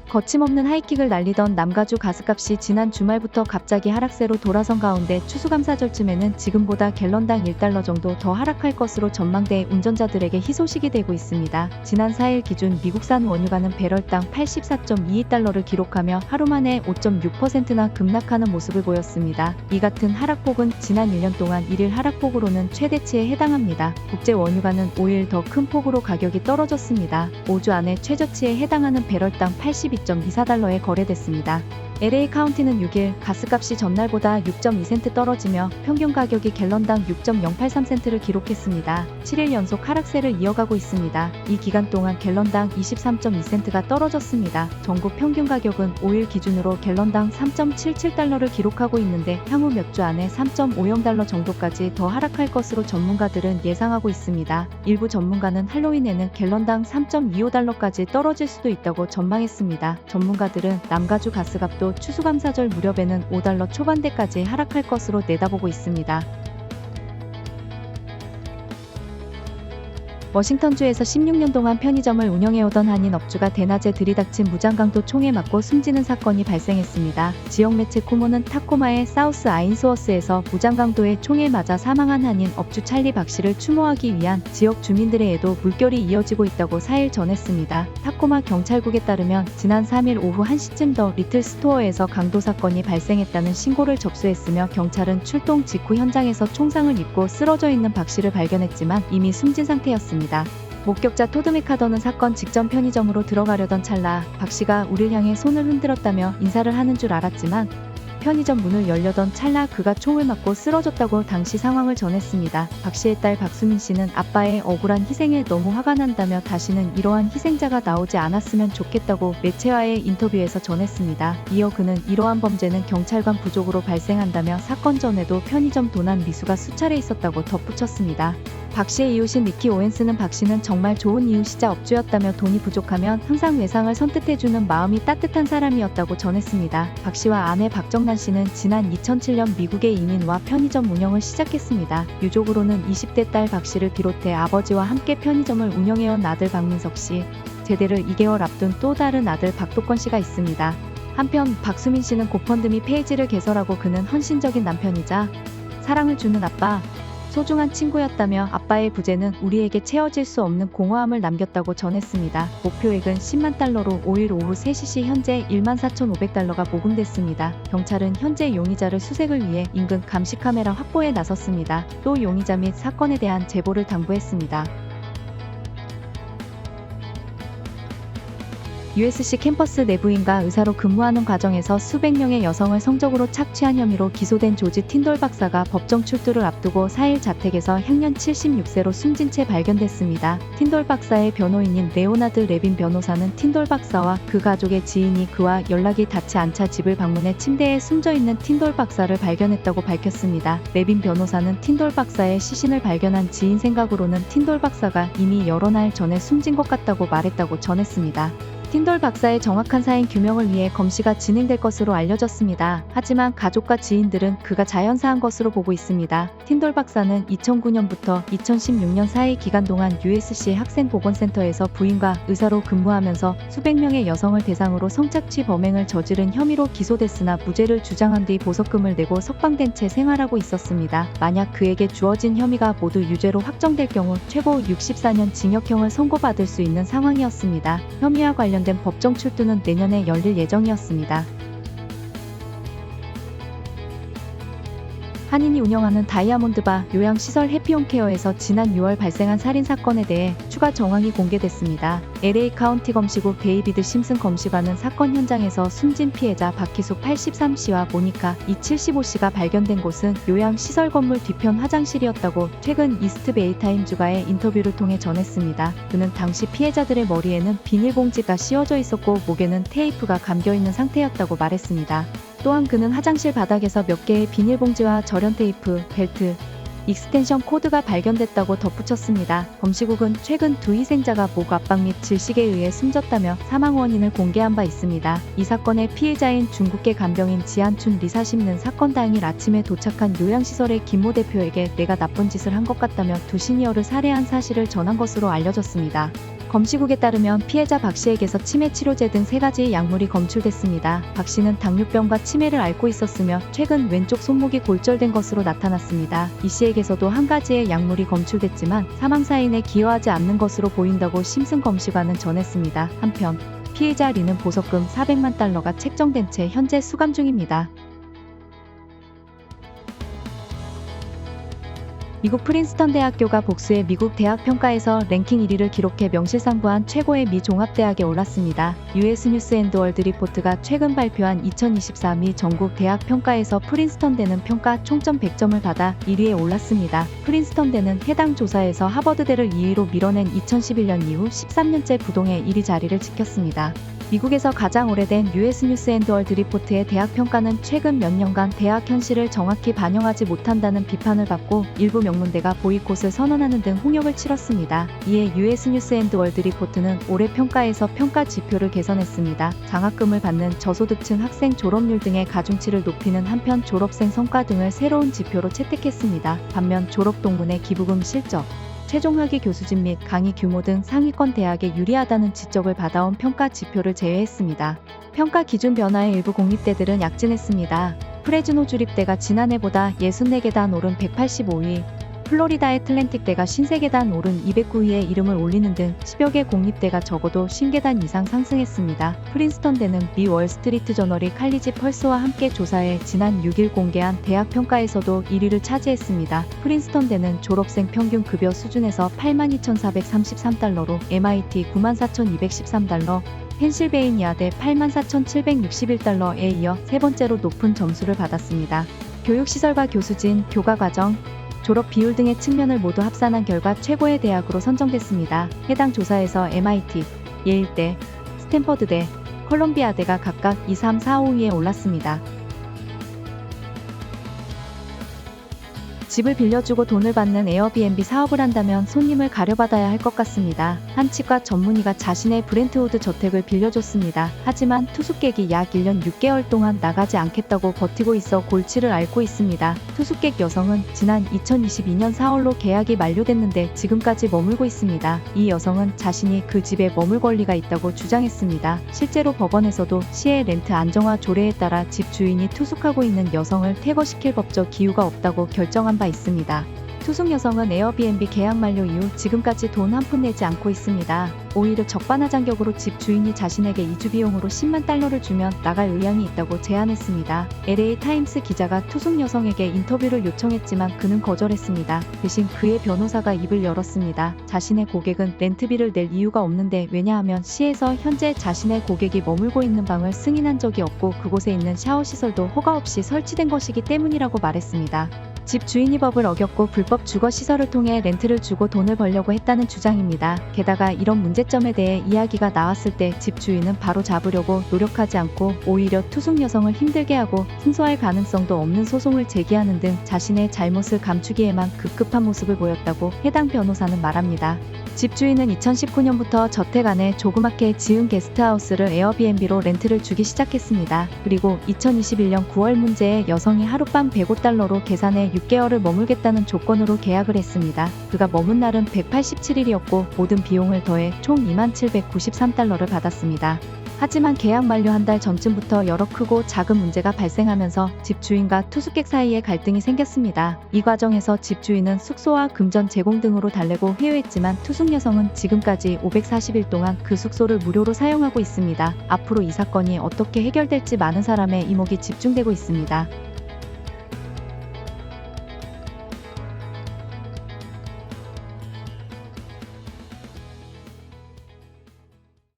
거침없는 하이킥을 날리던 남가주 가스값이 지난 주말부터 갑자기 하락세로 돌아선 가운데 추수감사절쯤에는 지금보다 갤런당 1달러 정도 더 하락할 것으로 전망돼 운전자들에게 희소식이 되고 있습니다. 지난 4일 기준 미국산 원유가는 배럴당 84.22달러를 기록하며 하루 만에 5.6%나 급락하는 모습을 보였습니다. 이 같은 하락폭은 지난 1년 동안 1일 하락폭으로는 최대치에 해당합니다. 국제 원유가는 5일 더 큰 폭으로 가격이 떨어졌습니다. 5주 안에 최저치에 해당하는 배럴당 82.24달러에 거래됐습니다. LA 카운티는 6일 가스값이 전날보다 6.2센트 떨어지며 평균 가격이 갤런당 6.083센트를 기록했습니다. 7일 연속 하락세를 이어가고 있습니다. 이 기간 동안 갤런당 23.2센트가 떨어졌습니다. 전국 평균 가격은 5일 기준으로 갤런당 3.77달러를 기록하고 있는데 향후 몇 주 안에 3.50달러 정도까지 더 하락할 것으로 전문가들은 예상하고 있습니다. 일부 전문가는 할로윈에는 갤런당 3.25달러까지 떨어질 수도 있다고 전망했습니다. 전문가들은 남가주 가스값도 추수감사절 무렵에는 5달러 초반대까지 하락할 것으로 내다보고 있습니다. 워싱턴주에서 16년 동안 편의점을 운영해오던 한인 업주가 대낮에 들이닥친 무장강도 총에 맞고 숨지는 사건이 발생했습니다. 지역 매체 코모는 타코마의 사우스 아인스워스에서 무장강도에 총에 맞아 사망한 한인 업주 찰리 박 씨를 추모하기 위한 지역 주민들의 애도 물결이 이어지고 있다고 4일 전했습니다. 타코마 경찰국에 따르면 지난 3일 오후 1시쯤 더 리틀 스토어에서 강도 사건이 발생했다는 신고를 접수했으며 경찰은 출동 직후 현장에서 총상을 입고 쓰러져 있는 박 씨를 발견했지만 이미 숨진 상태였습니다. 목격자 토드 맥카더는 사건 직전 편의점으로 들어가려던 찰나 박 씨가 우리를 향해 손을 흔들었다며 인사를 하는 줄 알았지만 편의점 문을 열려던 찰나 그가 총을 맞고 쓰러졌다고 당시 상황을 전했습니다. 박 씨의 딸 박수민 씨는 아빠의 억울한 희생에 너무 화가 난다며 다시는 이러한 희생자가 나오지 않았으면 좋겠다고 매체와의 인터뷰에서 전했습니다. 이어 그는 이러한 범죄는 경찰관 부족으로 발생한다며 사건 전에도 편의점 도난 미수가 수차례 있었다고 덧붙였습니다. 박 씨의 이웃인 미키 오웬스는 박 씨는 정말 좋은 이웃이자 업주였다며 돈이 부족하면 항상 외상을 선뜻해주는 마음이 따뜻한 사람이었다고 전했습니다. 박 씨와 아내 박정란 씨는 지난 2007년 미국에 이민 와 편의점 운영을 시작했습니다. 유족으로는 20대 딸 박 씨를 비롯해 아버지와 함께 편의점을 운영해온 아들 박민석 씨, 제대를 2개월 앞둔 또 다른 아들 박도권 씨가 있습니다. 한편 박수민 씨는 고펀드미 페이지를 개설하고 그는 헌신적인 남편이자 사랑을 주는 아빠, 소중한 친구였다며 아빠의 부재는 우리에게 채워질 수 없는 공허함을 남겼다고 전했습니다. 목표액은 10만 달러로 5일 오후 3시 현재 14,500달러가 모금됐습니다. 경찰은 현재 용의자를 수색을 위해 인근 감시 카메라 확보에 나섰습니다. 또 용의자 및 사건에 대한 제보를 당부했습니다. USC 캠퍼스 내부인과 의사로 근무하는 과정에서 수백 명의 여성을 성적으로 착취한 혐의로 기소된 조지 틴돌 박사가 법정 출두를 앞두고 4일 자택에서 향년 76세로 숨진 채 발견됐습니다. 틴돌 박사의 변호인인 레오나드 레빈 변호사는 틴돌 박사와 그 가족의 지인이 그와 연락이 닿지 않자 집을 방문해 침대에 숨져있는 틴돌 박사를 발견했다고 밝혔습니다. 레빈 변호사는 틴돌 박사의 시신을 발견한 지인 생각으로는 틴돌 박사가 이미 여러 날 전에 숨진 것 같다고 말했다고 전했습니다. 틴돌 박사의 정확한 사인 규명을 위해 검시가 진행될 것으로 알려졌습니다. 하지만 가족과 지인들은 그가 자연사한 것으로 보고 있습니다. 틴돌 박사는 2009년부터 2016년 사이 기간 동안 USC 학생보건센터에서 부인과 의사로 근무하면서 수백 명의 여성을 대상으로 성착취 범행을 저지른 혐의로 기소됐으나 무죄를 주장한 뒤 보석금을 내고 석방된 채 생활하고 있었습니다. 만약 그에게 주어진 혐의가 모두 유죄로 확정될 경우 최고 64년 징역형을 선고받을 수 있는 상황이었습니다. 혐의와 관련된 법정 출두는 내년에 열릴 예정이었습니다. 한인이 운영하는 다이아몬드바 요양시설 해피홈케어에서 지난 6월 발생한 살인사건에 대해 추가 정황이 공개됐습니다. LA 카운티 검시국 데이비드 심슨 검시관은 사건 현장에서 숨진 피해자 박희숙 83씨와 모니카 이 75씨가 발견된 곳은 요양시설 건물 뒤편 화장실이었다고 최근 이스트 베이타임주가의 인터뷰를 통해 전했습니다. 그는 당시 피해자들의 머리에는 비닐봉지가 씌워져 있었고 목에는 테이프가 감겨있는 상태였다고 말했습니다. 또한 그는 화장실 바닥에서 몇 개의 비닐봉지와 절연 테이프, 벨트, 익스텐션 코드가 발견됐다고 덧붙였습니다. 검시국은 최근 두 희생자가 목 압박 및 질식에 의해 숨졌다며 사망 원인을 공개한 바 있습니다. 이 사건의 피해자인 중국계 간병인 지안춘 리 40는 사건 당일 아침에 도착한 요양시설의 김모 대표에게 내가 나쁜 짓을 한 것 같다며 두 시니어를 살해한 사실을 전한 것으로 알려졌습니다. 검시국에 따르면 피해자 박 씨에게서 치매 치료제 등 3가지의 약물이 검출됐습니다. 박 씨는 당뇨병과 치매를 앓고 있었으며 최근 왼쪽 손목이 골절된 것으로 나타났습니다. 이 씨에게서도 한 가지의 약물이 검출됐지만 사망 사인에 기여하지 않는 것으로 보인다고 심슨 검시관은 전했습니다. 한편 피해자 리는 보석금 400만 달러가 책정된 채 현재 수감 중입니다. 미국 프린스턴 대학교가 복수의 미국 대학 평가에서 랭킹 1위를 기록해 명실상부한 최고의 미 종합대학에 올랐습니다. US 뉴스 앤드 월드 리포트가 최근 발표한 2024 미 전국 대학 평가에서 프린스턴대는 평가 총점 100점을 받아 1위에 올랐습니다. 프린스턴대는 해당 조사에서 하버드대를 2위로 밀어낸 2011년 이후 13년째 부동의 1위 자리를 지켰습니다. 미국에서 가장 오래된 US 뉴스 앤드 월드 리포트의 대학 평가는 최근 몇 년간 대학 현실을 정확히 반영하지 못한다는 비판을 받고 일부 명문대가 보이콧을 선언하는 등 홍역을 치렀습니다. 이에 US 뉴스 앤드 월드 리포트는 올해 평가에서 평가 지표를 개선했습니다. 장학금을 받는 저소득층 학생 졸업률 등의 가중치를 높이는 한편 졸업생 성과 등을 새로운 지표로 채택했습니다. 반면 졸업 동문의 기부금 실적, 최종 학위 교수진 및 강의 규모 등 상위권 대학에 유리하다는 지적을 받아온 평가 지표를 제외했습니다. 평가 기준 변화에 일부 공립대들은 약진했습니다. 프레즈노 주립대가 지난해보다 64계단 오른 185위, 플로리다 애틀랜틱대가 53계단 오른 209위에 이름을 올리는 등 10여 개 공립대가 적어도 50계단 이상 상승했습니다. 프린스턴대는 미 월스트리트 저널이 칼리지 펄스와 함께 조사해 지난 6일 공개한 대학 평가에서도 1위를 차지했습니다. 프린스턴대는 졸업생 평균 급여 수준에서 82,433달러로 MIT 94,213달러, 펜실베이니아대 84,761달러에 이어 세 번째로 높은 점수를 받았습니다. 교육시설과 교수진, 교과과정, 졸업 비율 등의 측면을 모두 합산한 결과 최고의 대학으로 선정됐습니다. 해당 조사에서 MIT, 예일대, 스탠퍼드대, 콜롬비아대가 각각 2, 3, 4, 5위에 올랐습니다. 집을 빌려주고 돈을 받는 에어비앤비 사업을 한다면 손님을 가려받아야 할 것 같습니다. 한 치과 전문의가 자신의 브렌트우드 저택을 빌려줬습니다. 하지만 투숙객이 약 1년 6개월 동안 나가지 않겠다고 버티고 있어 골치를 앓고 있습니다. 투숙객 여성은 지난 2022년 4월로 계약이 만료됐는데 지금까지 머물고 있습니다. 이 여성은 자신이 그 집에 머물 권리가 있다고 주장했습니다. 실제로 법원에서도 시의 렌트 안정화 조례에 따라 집 주인이 투숙하고 있는 여성을 퇴거시킬 법적 기유가 없다고 결정한 바 있습니다. 투숙 여성은 에어비앤비 계약 만료 이후 지금까지 돈 한 푼 내지 않고 있습니다. 오히려 적반하장격으로 집 주인이 자신에게 이주 비용으로 10만 달러를 주면 나갈 의향이 있다고 제안했습니다. LA 타임스 기자가 투숙 여성에게 인터뷰를 요청했지만 그는 거절했습니다. 대신 그의 변호사가 입을 열었습니다. 자신의 고객은 렌트비를 낼 이유가 없는데 왜냐하면 시에서 현재 자신의 고객이 머물고 있는 방을 승인한 적이 없고 그곳에 있는 샤워 시설도 허가 없이 설치된 것이기 때문이라고 말했습니다. 집 주인이 법을 어겼고 불법 주거 시설을 통해 렌트를 주고 돈을 벌려고 했다는 주장입니다. 게다가 이런 문제점에 대해 이야기가 나왔을 때 집 주인은 바로 잡으려고 노력하지 않고 오히려 투숙 여성을 힘들게 하고 승소할 가능성도 없는 소송을 제기하는 등 자신의 잘못을 감추기에만 급급한 모습을 보였다고 해당 변호사는 말합니다. 집주인은 2019년부터 저택 안에 조그맣게 지은 게스트하우스를 에어비앤비로 렌트를 주기 시작했습니다. 그리고 2021년 9월 문제에 여성이 하룻밤 105달러로 계산해 6개월을 머물겠다는 조건으로 계약을 했습니다. 그가 머문 날은 187일이었고 모든 비용을 더해 총 2793달러를 받았습니다. 하지만 계약 만료 한 달 전쯤부터 여러 크고 작은 문제가 발생하면서 집주인과 투숙객 사이에 갈등이 생겼습니다. 이 과정에서 집주인은 숙소와 금전 제공 등으로 달래고 회유했지만 투숙 여성은 지금까지 540일 동안 그 숙소를 무료로 사용하고 있습니다. 앞으로 이 사건이 어떻게 해결될지 많은 사람의 이목이 집중되고 있습니다.